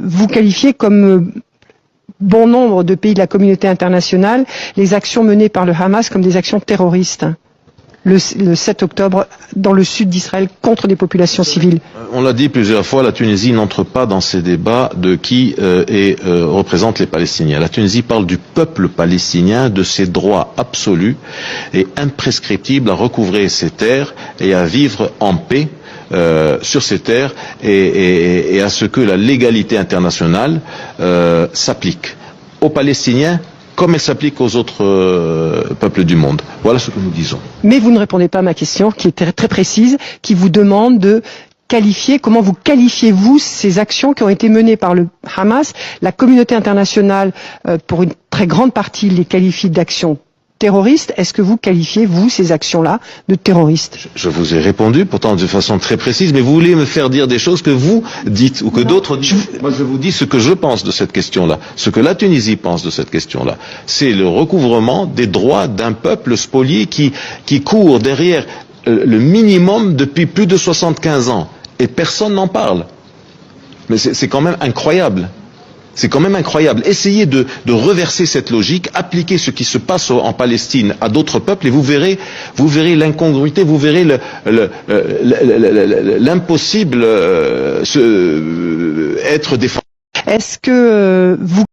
vous qualifiez comme bon nombre de pays de la communauté internationale les actions menées par le Hamas comme des actions terroristes. Le 7 octobre dans le sud d'Israël contre des populations civiles. On l'a dit plusieurs fois, la Tunisie n'entre pas dans ces débats de qui représente les Palestiniens. La Tunisie parle du peuple palestinien, de ses droits absolus et imprescriptibles à recouvrer ses terres et à vivre en paix sur ces terres et à ce que la légalité internationale s'applique aux Palestiniens comme elle s'applique aux autres peuples du monde. Voilà ce que nous disons. Mais vous ne répondez pas à ma question, qui est très précise, qui vous demande de qualifier, comment vous qualifiez-vous ces actions qui ont été menées par le Hamas? La communauté internationale, pour une très grande partie, les qualifie d'actions terroristes. Est-ce que vous qualifiez, vous, ces actions-là, de terroristes? Je vous ai répondu, pourtant de façon très précise, mais vous voulez me faire dire des choses que vous dites ou que d'autres disent. Moi, je vous dis ce que je pense de cette question-là, ce que la Tunisie pense de cette question-là. C'est le recouvrement des droits d'un peuple spolié qui court derrière le minimum depuis plus de 75 ans. Et personne n'en parle. Mais c'est quand même incroyable. C'est quand même incroyable. Essayez de reverser cette logique, appliquez ce qui se passe en Palestine à d'autres peuples et vous verrez l'incongruité, vous verrez l'impossible être défendu. Est-ce que vous